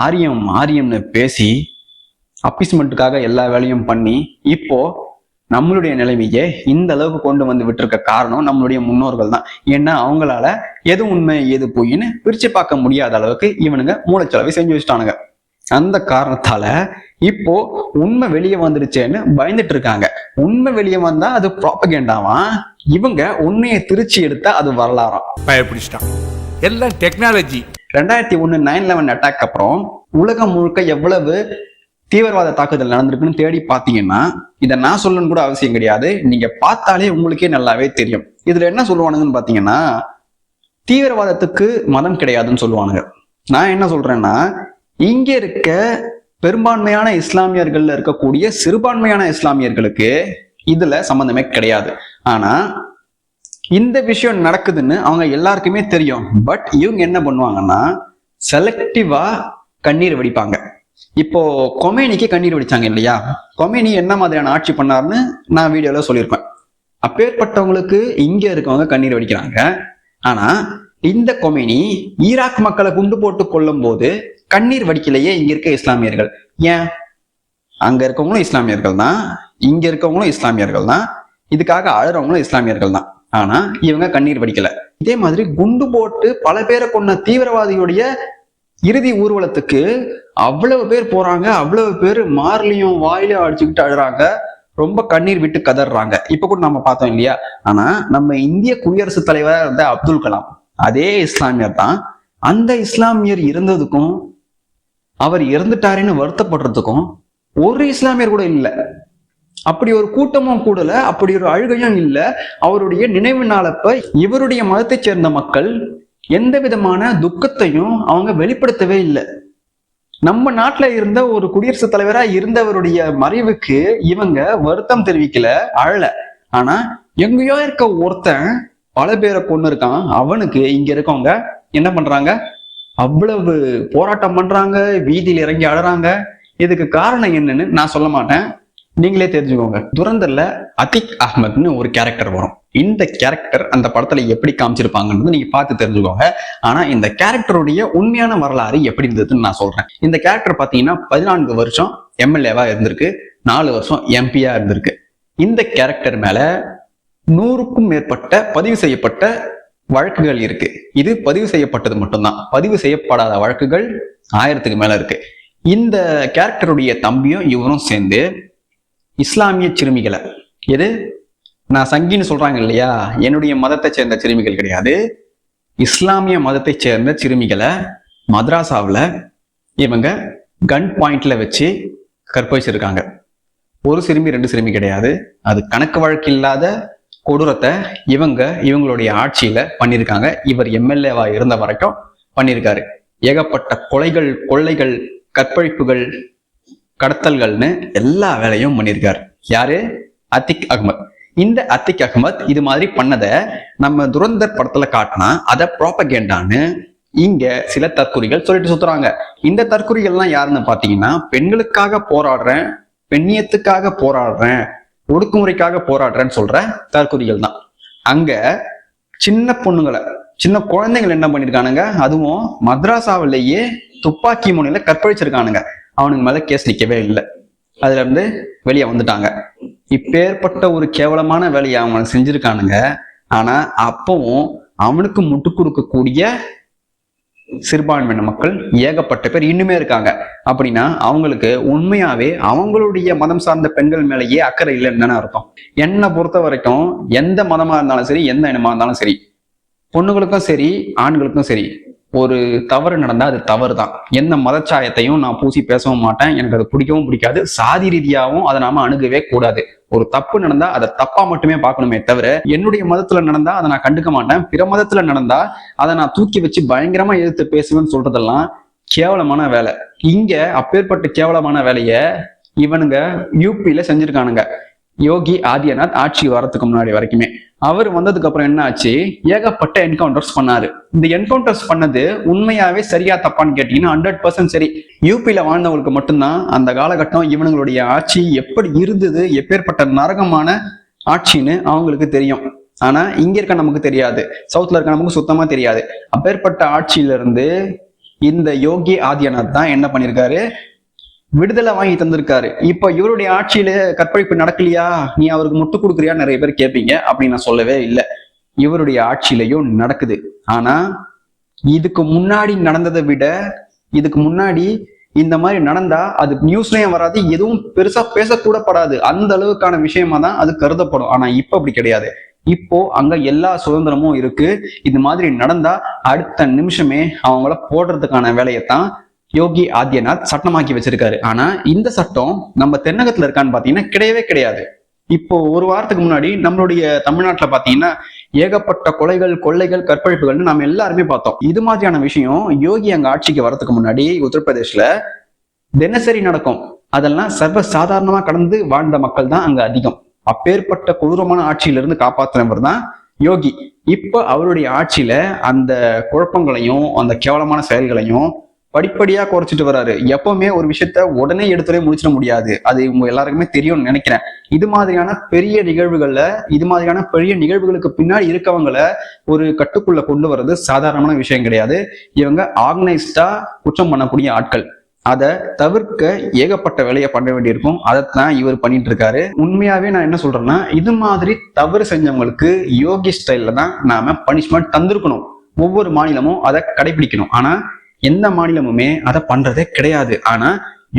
ஆரியம்னு பேசி அப்பீஸ்மெண்ட்டுக்காக எல்லா வேலையும் பண்ணி இப்போ நம்மளுடைய நிலைமையை இந்த அளவுக்கு கொண்டு வந்து விட்டுருக்க காரணம் நம்மளுடைய முன்னோர்கள் தான். ஏன்னா அவங்களால எது உண்மை எது பொய்ன்னு பிரிச்சு பார்க்க முடியாத அளவுக்கு இவனுங்க மூளைச்சலவை செஞ்சு வச்சுட்டானுங்க. அந்த காரணத்தால இப்போ உண்மை வெளியே வந்துருச்சேன்னு பயந்துட்டு இருக்காங்க. உண்மை வெளியே வந்தா அது ப்ராபகேண்டாவாம், இவங்க உண்மையை திருச்சி எடுத்தா அது வரலாறாம். பயப்பிடிச்சிட்டான், எல்லாம் டெக்னாலஜி. 2001 9/11 அட்டாக் அப்புறம் உலகம் முழுக்க எவ்வளவு தீவிரவாத தாக்குதல் நடந்திருக்குன்னு தேடி பாத்தீங்கன்னா, இதை நான் சொல்லணும்னு கூட அவசியம் கிடையாது, நீங்க பார்த்தாலே உங்களுக்கே நல்லாவே தெரியும். இதுல என்ன சொல்லுவானுங்கன்னு பாத்தீங்கன்னா, தீவிரவாதத்துக்கு மதம் கிடையாதுன்னு சொல்லுவானுங்க. நான் என்ன சொல்றேன்னா, இங்க இருக்க பெரும்பான்மையான இஸ்லாமியர்கள்ல இருக்கக்கூடிய சிறுபான்மையான இஸ்லாமியர்களுக்கு இதுல சம்பந்தமே கிடையாது. ஆனா இந்த விஷயம் நடக்குதுன்னு அவங்க எல்லாருக்குமே தெரியும். பட் இவங்க என்ன பண்ணுவாங்கன்னா செலக்டிவா கண்ணீர் வெடிப்பாங்க. இப்போ கொமேனிக்கு கண்ணீர் வெடிச்சாங்க இல்லையா, கொமேனி என்ன மாதிரியான ஆட்சி பண்ணாருன்னு நான் வீடியோல சொல்லியிருப்பேன். அப்பேற்பட்டவங்களுக்கு இங்க இருக்கவங்க கண்ணீர் வெடிக்கிறாங்க. ஆனா இந்த கொமேனி ஈராக் மக்களை குண்டு போட்டு கொல்லும் போது கண்ணீர் வடிக்கலையே இங்க இருக்க இஸ்லாமியர்கள். ஏன்? அங்க இருக்கவங்களும் இஸ்லாமியர்கள் தான், இங்க இருக்கவங்களும் இஸ்லாமியர்கள் தான், இதுக்காக அழுறவங்களும் இஸ்லாமியர்கள் தான். ஆனா இவங்க கண்ணீர் வடிக்கல. இதே மாதிரி குண்டு போட்டு பல பேரை கொண்ட தீவிரவாதிகளுடைய இறுதி ஊர்வலத்துக்கு அவ்வளவு பேர் போறாங்க, அவ்வளவு பேர் மார்லையும் வாயிலையும் அடிச்சுக்கிட்டு அழுறாங்க, ரொம்ப கண்ணீர் விட்டு கதறாங்க. இப்ப கூட நம்ம பார்த்தோம் இல்லையா. ஆனா நம்ம இந்திய குடியரசுத் தலைவர் இருந்த அப்துல் கலாம் அதே இஸ்லாமியர் தான். அந்த இஸ்லாமியர் இருந்ததுக்கும் அவர் இறந்துட்டாருன்னு வருத்தப்படுறதுக்கும் ஒரு இஸ்லாமியர் கூட இல்ல, அப்படி ஒரு கூட்டமும் கூடல, அப்படி ஒரு அழுகையும் இல்ல. அவருடைய நினைவு நாளப்ப இவருடைய மதத்தை சேர்ந்த மக்கள் எந்த விதமான துக்கத்தையும் அவங்க வெளிப்படுத்தவே இல்லை. நம்ம நாட்டுல இருந்த ஒரு குடியரசுத் தலைவரா இருந்தவருடைய மறைவுக்கு இவங்க வருத்தம் தெரிவிக்கல, அழல. ஆனா எங்கேயோ இருக்க ஒருத்தன் பல பேரை கொண்டு இருக்கான், அவனுக்கு இங்க இருக்கவங்க என்ன பண்றாங்க, அவ்வளவு போராட்டம் பண்றாங்க, வீதியில் இறங்கி அழறாங்க. இதுக்கு காரணம் என்னன்னு நான் சொல்ல மாட்டேன், நீங்களே தெரிஞ்சுக்கோங்க. துரந்தர்ல அத்திக் அஹ்மத்னு ஒரு கேரக்டர் வரும். இந்த கேரக்டர் அந்த படத்துல எப்படி காமிச்சிருப்பாங்கன்னு நீங்க பார்த்து தெரிஞ்சுக்கோங்க. ஆனா இந்த கேரக்டருடைய உண்மையான வரலாறு எப்படி இருந்ததுன்னு நான் சொல்றேன். இந்த கேரக்டர் பாத்தீங்கன்னா 14 வருஷம் எம்எல்ஏவா இருந்திருக்கு, 4 வருஷம் எம்பியா இருந்திருக்கு. இந்த கேரக்டர் மேல 100க்கும் மேற்பட்ட பதிவு செய்யப்பட்ட வழக்குகள் இருக்கு. இது பதிவு செய்யப்பட்டது மட்டும்தான், பதிவு செய்யப்படாத வழக்குகள் 1000க்கு மேல இருக்கு. இந்த கேரக்டருடைய தம்பியும் இவரும் சேர்ந்து இஸ்லாமிய சிறுமிகளை, எது நான் சங்கின்னு சொல்றாங்க இல்லையா, என்னுடைய மதத்தை சேர்ந்த சிறுமிகள் கிடையாது, இஸ்லாமிய மதத்தை சேர்ந்த சிறுமிகளை மദ്രാസാவில் இவங்க கன் பாயிண்ட்ல வச்சு கற்பழிச்சிருக்காங்க. ஒரு சிறுமி 2 சிறுமி கிடையாது, அது கணக்கு வழக்கு இல்லாத கொடூரத்தை இவங்களுடைய ஆட்சியில பண்ணியிருக்காங்க. இவர் எம்எல்ஏவா இருந்த வரைக்கும் பண்ணியிருக்காரு. ஏகப்பட்ட கொலைகள், கொள்ளைகள், கற்பழிப்புகள், கடத்தல்கள்னு எல்லா வேலையும் பண்ணியிருக்காரு. யாரு? அத்திக் அஹ்மத். இந்த அத்திக் அஹ்மத் இது மாதிரி பண்ணதை நம்ம துரந்தர் படத்துல காட்டினா அதை ப்ராபகேண்டான்னு இங்க சில தற்குறிகள் சொல்லிட்டு சுத்துறாங்க. இந்த தற்குறிகள்லாம் யாருன்னு பாத்தீங்கன்னா, பெண்களுக்காக போராடுறேன், பெண்ணியத்துக்காக போராடுறேன், ஒடுக்குமுறைக்காக போராடுறேன்னு சொல்ற தற்குறிகள் தான். அங்க சின்ன பொண்ணுங்களை, சின்ன குழந்தைகள் என்ன பண்ணிருக்கானுங்க, அதுவும் மദ്രാസാவிலேயே துப்பாக்கி முனையில கற்பழிச்சிருக்கானுங்க. அவனுக்கு மேல கேஸ் நிக்கவே இல்லை, அதுல இருந்து வெளியே வந்துட்டாங்க. இப்பேற்பட்ட ஒரு கேவலமான வேலையை அவன் செஞ்சிருக்கானுங்க. ஆனா அப்பவும் அவனுக்கு முட்டு கொடுக்கக்கூடிய சிறுபான்மையின மக்கள் ஏகப்பட்ட பேர் இன்னுமே இருக்காங்க. அப்படின்னா அவங்களுக்கு உண்மையாவே அவங்களுடைய மதம் சார்ந்த பெண்கள் மேலேயே அக்கறை இல்லைன்னு தானே அர்த்தம். என்னை பொறுத்த வரைக்கும் எந்த மதமா இருந்தாலும் சரி, எந்த இனமா இருந்தாலும் சரி, பொண்ணுகளுக்கும் சரி ஆண்களுக்கும் சரி, ஒரு தவறு நடந்தா அது தவறு தான். எந்த மதச்சாயத்தையும் நான் பூசி பேசவும் மாட்டேன், எனக்கு அது பிடிக்கவும் பிடிக்காது. சாதி ரீதியாகவும் அதை நாம அணுகவே கூடாது. ஒரு தப்பு நடந்தா அதை தப்பா மட்டுமே பார்க்கணுமே தவிர, என்னுடைய மதத்துல நடந்தா அதை நான் கண்டுக்க மாட்டேன், பிற மதத்துல நடந்தா அதை நான் தூக்கி வச்சு பயங்கரமா எதிர்த்து பேசுவேன்னு சொல்றதெல்லாம் கேவலமான வேலை. இங்க அப்பேற்பட்ட கேவலமான வேலைய இவனுங்க யூபியில செஞ்சிருக்கானுங்க. யோகி ஆதித்யநாத் ஆட்சி வரதுக்கு முன்னாடி வரைக்குமே. அவர் வந்ததுக்கு அப்புறம் என்ன ஆச்சு, ஏகப்பட்ட என்கவுண்டர்ஸ் பண்ணாரு. இந்த என்கவுண்டர்ஸ் பண்ணது உண்மையாவே சரியா தப்பான்னு கேட்டீங்கன்னா 100% சரி. யூபியில வாழ்ந்தவங்களுக்கு மட்டும்தான் அந்த காலகட்டம் இவனுங்களுடைய ஆட்சி எப்படி இருந்தது, எப்பேற்பட்ட நரகமான ஆட்சின்னு அவங்களுக்கு தெரியும். ஆனா இங்க இருக்க நமக்கு தெரியாது, சவுத்ல இருக்க நமக்கு சுத்தமா தெரியாது. அப்பேற்பட்ட ஆட்சியில இருந்து இந்த யோகி ஆதித்யநாத் தான் என்ன பண்ணிருக்காரு, விடுதலை வாங்கி தந்திருக்காரு. இப்ப இவருடைய ஆட்சியில கற்பழிப்பு நடக்கலையா, நீ அவருக்கு முட்டு கொடுக்குறியா நிறைய பேர் கேட்பீங்க. அப்படின்னு நான் சொல்லவே இல்லை, இவருடைய ஆட்சியிலையும் நடக்குது. ஆனா இதுக்கு முன்னாடி நடந்ததை விட, இதுக்கு முன்னாடி இந்த மாதிரி நடந்தா அது நியூஸ்லயும் வராது, எதுவும் பெருசா பேசக்கூடப்படாது, அந்த அளவுக்கான விஷயமா தான் அது கருதப்படும். ஆனா இப்ப அப்படி கிடையாது. இப்போ அங்க எல்லா சுதந்திரமும் இருக்கு. இது மாதிரி நடந்தா அடுத்த நிமிஷமே அவங்கள போடுறதுக்கான வேலையைத்தான் யோகி ஆதித்யநாத் சட்டமாக்கி வச்சிருக்காரு. ஆனா இந்த சட்டம் நம்ம தென்னகத்துல இருக்கான்னு பாத்தீங்கன்னா கிடையவே கிடையாது. இப்போ ஒரு வாரத்துக்கு முன்னாடி நம்மளுடைய தமிழ்நாட்டுல பாத்தீங்கன்னா ஏகப்பட்ட கொலைகள், கொள்ளைகள், கற்பழிப்புகள்னு நம்ம எல்லாருமே பார்த்தோம். இது மாதிரியான விஷயம் யோகி அங்க ஆட்சிக்கு வரதுக்கு முன்னாடி உத்தரப்பிரதேஷ்ல தினசரி நடக்கும். அதெல்லாம் சர்வ சாதாரணமா கடந்து வாழ்ந்த மக்கள் தான் அங்க அதிகம். அப்பேற்பட்ட கொடூரமான ஆட்சியிலிருந்து காப்பாற்றினவர் தான் யோகி. இப்ப அவருடைய ஆட்சியில அந்த குழப்பங்களையும் அந்த கேவலமான செயல்களையும் படிப்படியா குறைச்சிட்டு வர்றாரு. எப்பவுமே ஒரு விஷயத்த உடனே எடுத்துடே முடிச்சிட முடியாது, அது உங்க எல்லாருக்குமே தெரியும்னு நினைக்கிறேன். இது மாதிரியான பெரிய நிகழ்வுகளுக்கு பின்னாடி இருக்கவங்களை ஒரு கட்டுக்குள்ள கொண்டு வர்றது சாதாரணமான விஷயம் கிடையாது. இவங்க ஆர்கனைஸ்டா குற்றம் பண்ணக்கூடிய ஆட்கள். அதை தவிர்க்க ஏகப்பட்ட வேலையை பண்ண வேண்டியிருக்கும். அதைத்தான் இவர் பண்ணிட்டு இருக்காரு. உண்மையாவே நான் என்ன சொல்றேன்னா, இது மாதிரி தவறு செஞ்சவங்களுக்கு யோகி ஸ்டைல்ல தான் நாம பனிஷ்மெண்ட் தந்திருக்கணும். ஒவ்வொரு மாநிலமும் அதை கடைபிடிக்கணும். ஆனா எந்த மாநிலமுமே அதை பண்றதே கிடையாது. ஆனா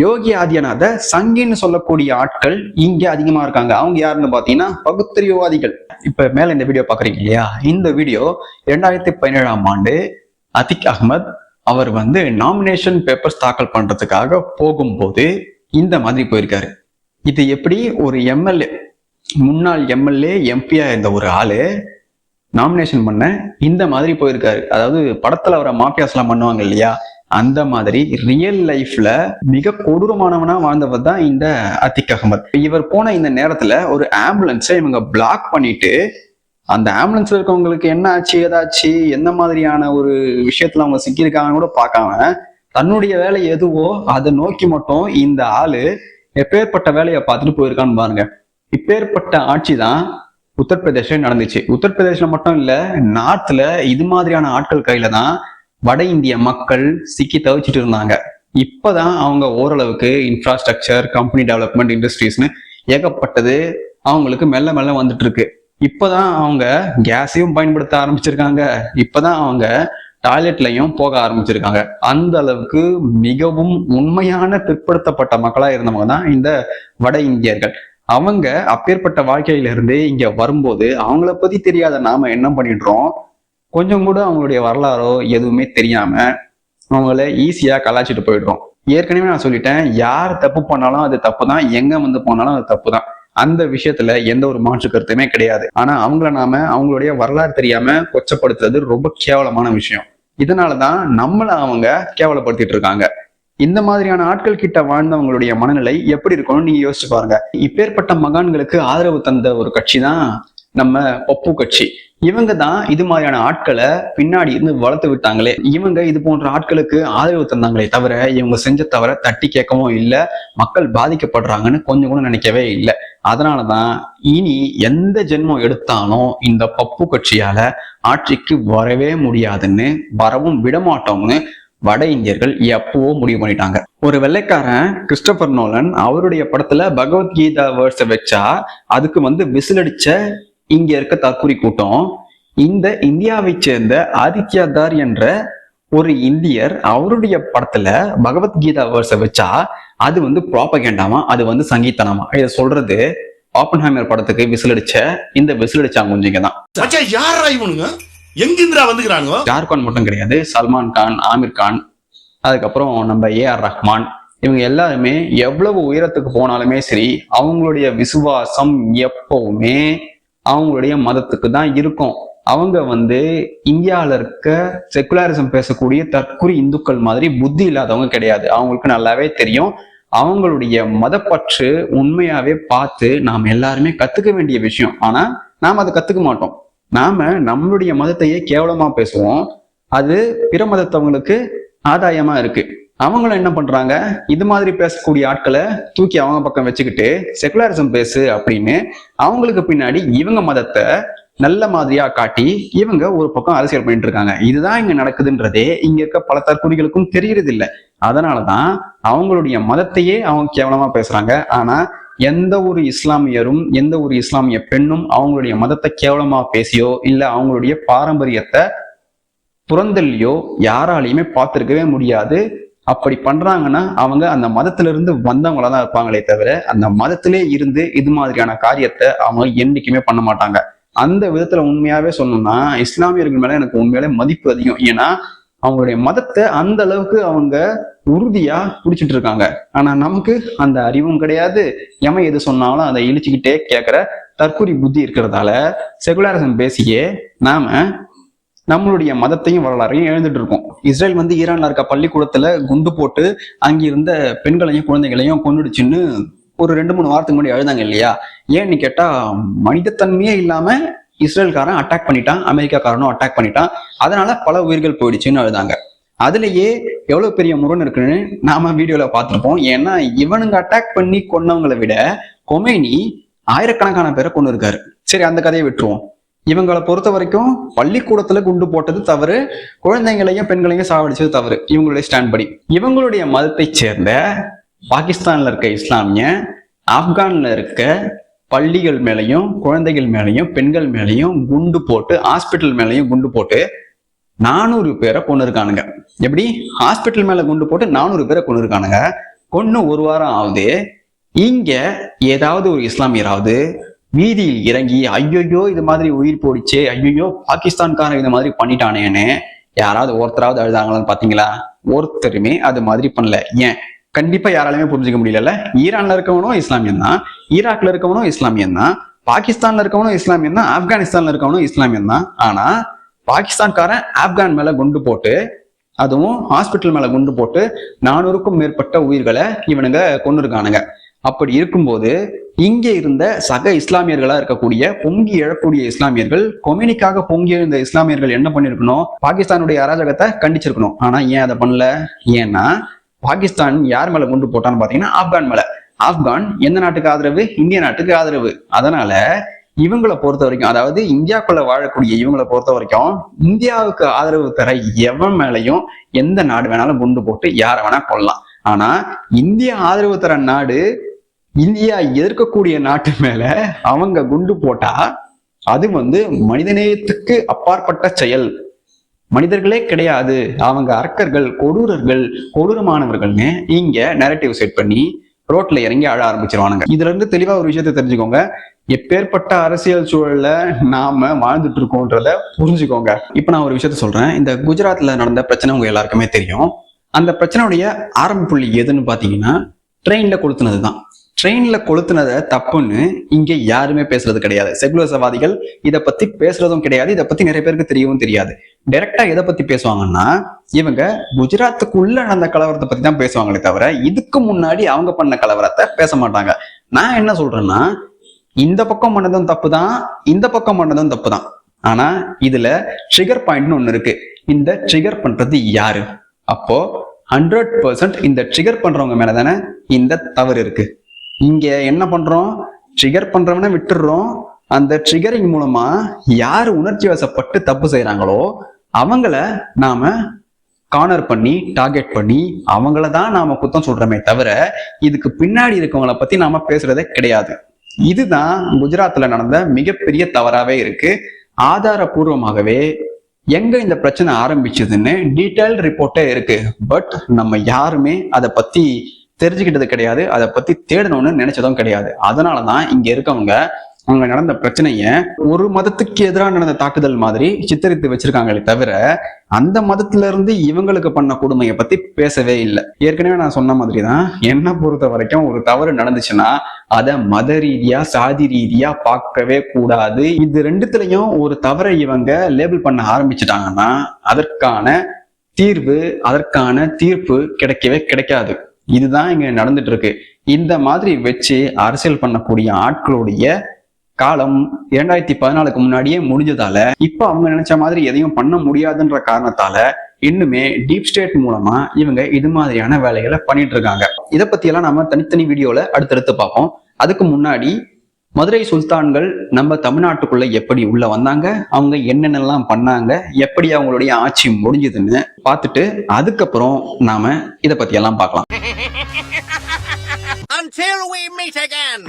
யோகி ஆதித்யநாத சங்கின்னு சொல்லக்கூடிய ஆட்கள் இங்க அதிகமா இருக்காங்க. அவங்க யாருன்னு பாத்தீங்கன்னா பகுத்தறிவுவாதிகள். இப்ப மேல இந்த வீடியோ பாக்குறீங்க இல்லையா, இந்த வீடியோ 2017ஆம் ஆண்டு அத்திக் அஹ்மத் அவர் நாமினேஷன் பேப்பர்ஸ் தாக்கல் பண்றதுக்காக போகும்போது இந்த மாதிரி போயிருக்காரு. இது எப்படி ஒரு எம்எல்ஏ, முன்னாள் எம்எல்ஏ எம்பியா இருந்த ஒரு ஆளு நாமினேஷன் பண்ண இந்த மாதிரி போயிருக்காரு. அதாவது படத்துல அவரை மாஃபியாஸ் எல்லாம் பண்ணுவாங்க இல்லையா, அந்த மாதிரி ரியல் லைஃப்ல மிக கொடூரமானவனா வாழ்ந்தவர் தான் இந்த அத்திக் அகமது. இவர் போன இந்த நேரத்துல ஒரு ஆம்புலன்ஸை இவங்க பிளாக் பண்ணிட்டு அந்த ஆம்புலன்ஸ்ல இருக்கவங்களுக்கு என்ன ஆச்சு, ஏதாச்சு, எந்த மாதிரியான ஒரு விஷயத்துல அவங்க சிக்கியிருக்காங்கன்னு கூட பார்க்காம தன்னுடைய வேலை எதுவோ அதை நோக்கி மட்டும் இந்த ஆளு எப்பேற்பட்ட வேலையை பார்த்துட்டு போயிருக்கான்னு பாருங்க. இப்பேற்பட்ட ஆட்சி தான் உத்தரப்பிரதேச நடந்துச்சு. உத்தரப்பிரதேசல மட்டும் இல்ல, நார்த்ல இது மாதிரியான ஆட்கள் கையில தான் வட இந்திய மக்கள் சிக்கி தவிச்சிட்டு இருந்தாங்க. இப்பதான் அவங்க ஓரளவுக்கு இன்ஃப்ராஸ்ட்ரக்சர், கம்பெனி டெவலப்மெண்ட், இண்டஸ்ட்ரீஸ்னு ஏகப்பட்டது அவங்களுக்கு மெல்ல மெல்ல வந்துட்டு இருக்கு. இப்பதான் அவங்க கேஸையும் பயன்படுத்த ஆரம்பிச்சிருக்காங்க. இப்பதான் அவங்க டாய்லெட்லயும் போக ஆரம்பிச்சிருக்காங்க. அந்த அளவுக்கு மிகவும் உண்மையான பிற்படுத்தப்பட்ட மக்களா இருந்தவங்க தான் இந்த வட இந்தியர்கள். அவங்க அப்பேற்பட்ட வாழ்க்கையில இருந்து இங்க வரும்போது அவங்கள பத்தி தெரியாத நாம என்ன பண்ணிடுறோம், கொஞ்சம் கூட அவங்களுடைய வரலாறோ எதுவுமே தெரியாம அவங்கள ஈஸியா கலாச்சிட்டு போயிடுறோம். ஏற்கனவே நான் சொல்லிட்டேன், யார் தப்பு பண்ணாலும் அது தப்பு தான், எங்க வந்து போனாலும் அது தப்பு தான். அந்த விஷயத்துல எந்த ஒரு மாற்று கருத்துமே கிடையாது. ஆனா அவங்கள நாம அவங்களுடைய வரலாறு தெரியாம கொச்சப்படுத்துறது ரொம்ப கேவலமான விஷயம். இதனாலதான் நம்மள அவங்க கேவலப்படுத்திட்டு இருக்காங்க. இந்த மாதிரியான ஆட்கள் கிட்ட வாழ்ந்தவங்களுடைய மனநிலை எப்படி இருக்கும்னு நீங்க யோசிச்சு பாருங்க. இப்பேற்பட்ட மகான்களுக்கு ஆதரவு தந்த ஒரு கட்சி தான் நம்ம பப்பு கட்சி. இவங்க தான் இது மாதிரியான ஆட்களை பின்னாடி இருந்து வளர்த்து விட்டாங்களே. இவங்க இது போன்ற ஆட்களுக்கு ஆதரவு தந்தாங்களே தவிர இவங்க செஞ்ச தவிர தட்டி கேட்கவும் இல்லை, மக்கள் பாதிக்கப்படுறாங்கன்னு கொஞ்சம் கூட நினைக்கவே இல்லை. அதனாலதான் இனி எந்த ஜென்மம் எடுத்தாலும் இந்த பப்பு கட்சியால ஆட்சிக்கு வரவே முடியாதுன்னு, வரவும் விடமாட்டோம்னு வட இந்தியர்கள் எப்பவோ முடிவு பண்ணிட்டாங்க. ஒரு வெள்ளைக்காரன் கிறிஸ்டோபர் நோலன் அவருடைய படத்துல பகவத்கீதா வேர்ட்ஸை வச்சா அதுக்கு விசிலடிச்ச இங்க இருக்க தற்கொலை கூட்டம், இந்த இந்தியாவை சேர்ந்த ஆதித்யா தார் என்ற ஒரு இந்தியர் அவருடைய படத்துல பகவத்கீதா வேர்ட்ஸை வச்சா அது ப்ராபகேண்டாமா, அது சங்கீதனமா. இதை சொல்றது ஆப்பன்ஹைமர் படத்துக்கு விசிலடிச்ச இந்த விசிலடிச்சாங்க கொஞ்சம் தான். எங்கிந்திரா வந்துக்கிறானுங்க. ஜார்கான் மட்டும் கிடையாது, சல்மான் கான், ஆமிர் கான், அதுக்கப்புறம் நம்ம ஏஆர் ரஹ்மான், இவங்க எல்லாருமே எவ்வளவு உயரத்துக்கு போனாலுமே சரி அவங்களுடைய விசுவாசம் எப்பவுமே அவங்களுடைய மதத்துக்கு தான் இருக்கும். அவங்க இந்தியாவில இருக்க செக்குலரிசம் பேசக்கூடிய தற்குறி இந்துக்கள் மாதிரி புத்தி இல்லாதவங்க கிடையாது. அவங்களுக்கு நல்லாவே தெரியும். அவங்களுடைய மதப்பற்று உண்மையாவே பார்த்து நாம் எல்லாருமே கத்துக்க வேண்டிய விஷயம். ஆனா நாம் அதை கத்துக்க மாட்டோம். நாம நம்மளுடைய மதத்தையே கேவலமா பேசுவோம். அது பிற மதத்தவங்களுக்கு ஆதாயமா இருக்கு. அவங்களும் என்ன பண்றாங்க, இது மாதிரி பேசக்கூடிய ஆட்களை தூக்கி அவங்க பக்கம் வச்சுக்கிட்டு செகுலரிசம் பேசு அப்படின்னு அவங்களுக்கு பின்னாடி இவங்க மதத்தை நல்ல மாதிரியா காட்டி இவங்க ஒரு பக்கம் அரசியல் பண்ணிட்டு இருக்காங்க. இதுதான் இங்க நடக்குதுன்றதே இங்க இருக்க பல தற்கொலைகளுக்கும் தெரியறது இல்லை. அதனாலதான் அவங்களுடைய மதத்தையே அவங்க கேவலமா பேசுறாங்க. ஆனா எந்த ஒரு இஸ்லாமியரும் எந்த ஒரு இஸ்லாமிய பெண்ணும் அவங்களுடைய மதத்தை கேவலமா பேசியோ இல்ல அவங்களுடைய பாரம்பரியத்தை புறந்தல்லையோ யாராலையுமே பார்த்திருக்கவே முடியாது. அப்படி பண்றாங்கன்னா அவங்க அந்த மதத்துல இருந்து வந்தவங்களதான் இருப்பாங்களே தவிர அந்த மதத்திலே இருந்து இது மாதிரியான காரியத்தை அவங்க என்னைக்குமே பண்ண மாட்டாங்க. அந்த விதத்துல உண்மையாவே சொல்லணும்னா இஸ்லாமியர்கள் மேல எனக்கு உண்மையாலே மதிப்பு அதிகம். ஏன்னா அவங்களுடைய மதத்தை அந்த அளவுக்கு அவங்க உறுதியா பிடிச்சிட்டு இருக்காங்க. ஆனா நமக்கு அந்த அறிவும் கிடையாது. எமன் எது சொன்னாலும் அதை இழிச்சுக்கிட்டே கேட்கிற தற்கொலை புத்தி இருக்கிறதால செகுலரிசம் பேசியே நாம நம்மளுடைய மதத்தையும் வரலாறையும் எழுந்துட்டு இருக்கோம். இஸ்ரேல் ஈரான்ல இருக்க பள்ளிக்கூடத்துல குண்டு போட்டு அங்கிருந்த பெண்களையும் குழந்தைகளையும் கொண்டுடுச்சுன்னு ஒரு 2-3 வாரத்துக்கு முன்னாடி எழுதாங்க இல்லையா? ஏன்னு கேட்டா மனிதத்தன்மையே இல்லாம இஸ்ரேல்காரன் அட்டாக் பண்ணிட்டான், அமெரிக்காக்காரனும் அட்டாக் பண்ணிட்டான், அதனால பல உயிர்கள் போயிடுச்சுன்னு எழுதாங்க. அதுலயே எவ்வளவு பெரிய முரண் இருக்குன்னு நாம வீடியோல பார்த்திருப்போம். ஏன்னா இவனுங்க அட்டாக் பண்ணி கொன்னவங்களை விட கொமேனி ஆயிரக்கணக்கான பேரை கொண்டு இருக்காரு. சரி, அந்த கதையை விட்டுருவோம். இவங்களை பொறுத்த வரைக்கும் பள்ளிக்கூடத்துல குண்டு போட்டது தவறு, குழந்தைங்களையும் பெண்களையும் சாவடிச்சது தவறு. இவங்களுடைய ஸ்டாண்ட் படி இவங்களுடைய மதத்தை சேர்ந்த பாகிஸ்தான்ல இருக்க இஸ்லாமிய, ஆப்கான்ல இருக்க பள்ளிகள் மேலையும் குழந்தைகள் மேலையும் பெண்கள் மேலையும் குண்டு போட்டு, ஹாஸ்பிட்டல் மேலையும் குண்டு போட்டு 400 பேரை கொண்டு இருக்கானுங்க. எப்படி? ஹாஸ்பிட்டல் மேல குண்டு போட்டு 400 பேரை கொண்டு இருக்கானுங்க. கொன்னு 1 வாரம் ஆகுது. இங்க ஏதாவது ஒரு இஸ்லாமியராவது வீதியில் இறங்கி ஐயோ இது மாதிரி உயிர் போடிச்சு, ஐயோ பாகிஸ்தான்காரன் இது மாதிரி பண்ணிட்டானேன்னு யாராவது ஒருத்தராவது அழுதாங்களான்னு பாத்தீங்களா? ஒருத்தருமே அது மாதிரி பண்ணல. ஏன்? கண்டிப்பா யாராலுமே புரிஞ்சுக்க முடியல. ஈரான்ல இருக்கவனும் இஸ்லாமியன் தான், ஈராக்ல இருக்கவனும் இஸ்லாமியன் தான், பாகிஸ்தான்ல இருக்கவனும் இஸ்லாமியன் தான், ஆப்கானிஸ்தான்ல இருக்கவனும் இஸ்லாமியன் தான். ஆனா பாகிஸ்தான்காரன் ஆப்கான் மேல குண்டு போட்டு, அதுவும் ஹாஸ்பிட்டல் மேல குண்டு போட்டு 400க்கும் மேற்பட்ட உயிர்களை இவனுங்க கொண்டு இருக்கானுங்க. அப்படி இருக்கும்போது இங்க இருந்த சக இஸ்லாமியர்களா இருக்கக்கூடிய பொங்கி எழக்கூடிய இஸ்லாமியர்கள், கொம்யூனிக்காக பொங்கி எழுந்த இஸ்லாமியர்கள் என்ன பண்ணிருக்கணும்? பாகிஸ்தானுடைய அராஜகத்தை கண்டிச்சிருக்கணும். ஆனா ஏன் அதை பண்ணல? ஏன்னா பாகிஸ்தான் யார் மேல குண்டு போட்டான்னு பாத்தீங்கன்னா ஆப்கான் மேல. ஆப்கான் எந்த நாட்டுக்கு ஆதரவு? இந்திய நாட்டுக்கு ஆதரவு. அதனால இவங்களை பொறுத்த வரைக்கும், அதாவது இந்தியாக்குள்ள வாழக்கூடிய இவங்களை பொறுத்த வரைக்கும், இந்தியாவுக்கு ஆதரவு தர எவன் மேலையும் எந்த நாடு வேணாலும் குண்டு போட்டு யார வேணா கொள்ளலாம். ஆனா இந்தியா ஆதரவு தர நாடு, இந்தியா எதிர்க்கக்கூடிய நாட்டு மேல அவங்க குண்டு போட்டா அது மனிதநேயத்துக்கு அப்பாற்பட்ட செயல். மனிதர்களே கிடையாது, அவங்க அரக்கர்கள், கொடூரர்கள், கொடூரமானவர்கள்னு இங்க நரேட்டிவ் செட் பண்ணி ரோட்ல இறங்கி அழ ஆரம்பிச்சிருவானுங்க. இதுல இருந்து தெளிவா ஒரு விஷயத்தை தெரிஞ்சுக்கோங்க. எப்பேற்பட்ட அரசியல் சூழல்ல நாம வாழ்ந்துட்டு இருக்கோன்றத புரிஞ்சுக்கோங்க. இப்ப நான் ஒரு விஷயத்த சொல்றேன். இந்த குஜராத்ல நடந்த பிரச்சனை உங்க எல்லாருக்குமே தெரியும். அந்த பிரச்சனையுடைய ஆரம்ப புள்ளி எதுன்னு பாத்தீங்கன்னா ட்ரெயின்ல கொளுத்துனதுதான். ட்ரெயின்ல கொளுத்துனதை தப்புன்னு இங்க யாருமே பேசுறது கிடையாது. செகுலர்சவாதிகள் இதை பத்தி பேசுறதும் கிடையாது. இதை பத்தி நிறைய பேருக்கு தெரியவும் தெரியாது. டைரக்டா எதை பத்தி பேசுவாங்கன்னா, இவங்க குஜராத்துக்குள்ள நடந்த கலவரத்தை பத்தி தான் பேசுவாங்களே தவிர இதுக்கு முன்னாடி அவங்க பண்ண கலவரத்தை பேச மாட்டாங்க. நான் என்ன சொல்றேன்னா, இந்த பக்கம் பண்ணதும் தப்பு தான், இந்த பக்கம் பண்ணதும் தப்பு தான். ஆனா இதுல ட்ரிகர் பாயிண்ட்னு ஒண்ணு இருக்கு. இந்த ட்ரிகர் பண்றது யாரு? அப்போ 100% இந்த ட்ரிகர் பண்றவங்க மேலதானே இந்த தவறு இருக்கு. இங்க என்ன பண்றோம்? ட்ரிகர் பண்றவன விட்டுடுறோம். அந்த ட்ரிகரிங் மூலமா யார் உணர்ச்சி வசப்பட்டு தப்பு செய்யறாங்களோ அவங்கள நாம கார்னர் பண்ணி டார்கெட் பண்ணி அவங்களதான் நாம குத்தம் சொல்றோமே தவிர இதுக்கு பின்னாடி இருக்கவங்கள பத்தி நாம பேசுறதே கிடையாது. இதுதான் குஜராத்ல நடந்த மிகப்பெரிய தவறாவே இருக்கு. ஆதாரபூர்வமாகவே எங்க இந்த பிரச்சனை ஆரம்பிச்சதுன்னு டீடைல் ரிப்போர்ட்டே இருக்கு. பட் நம்ம யாருமே அதை பத்தி தெரிஞ்சுக்கிட்டது கிடையாது, அதை பத்தி தேடணும்னு நினைச்சதும் கிடையாது. அதனாலதான் இங்க இருக்கவங்க அங்க நடந்த பிரச்சனைய ஒரு மதத்துக்கு எதிராக நடந்த தாக்குதல் மாதிரி சித்தரித்து வச்சிருக்காங்களே தவிர அந்த மதத்துல இருந்து இவங்களுக்கு பண்ண கொடுமையை பத்தி பேசவே இல்லை. ஏற்கனவே நான் சொன்ன மாதிரிதான், என்னை பொறுத்த வரைக்கும் ஒரு தவறு நடந்துச்சுன்னா அதை மத ரீதியா சாதி ரீதியா பார்க்கவே கூடாது. இது ரெண்டுத்துலயும் ஒரு தவறை இவங்க லேபிள் பண்ண ஆரம்பிச்சுட்டாங்கன்னா அதற்கான தீர்வு, அதற்கான தீர்ப்பு கிடைக்கவே கிடைக்காது. இதுதான் இங்க நடந்துட்டு இருக்கு. இந்த மாதிரி வச்சு அரசியல் பண்ணக்கூடிய ஆட்களுடைய காலம் 2014க்கு முன்னாடியே முடிஞ்சதால இப்ப அவங்க நினைச்ச மாதிரி எதையும் பண்ண முடியாதுன்ற காரணத்தால இன்னுமே டீப் ஸ்டேட் மூலமா இவங்க இது மாதிரியான வேலைகளை பண்ணிட்டு இருக்காங்க. இதை பத்தி எல்லாம் நாம தனித்தனி வீடியோல அடுத்தடுத்து பார்ப்போம். அதுக்கு முன்னாடி மதுரை சுல்தான்கள் நம்ம தமிழ்நாட்டுக்குள்ள எப்படி உள்ள வந்தாங்க, அவங்க என்னென்னலாம் பண்ணாங்க, எப்படி அவங்களுடைய ஆட்சி முடிஞ்சதுன்னு பார்த்துட்டு அதுக்கப்புறம் நாம இதை பத்தி எல்லாம் பார்க்கலாம். Until we meet again.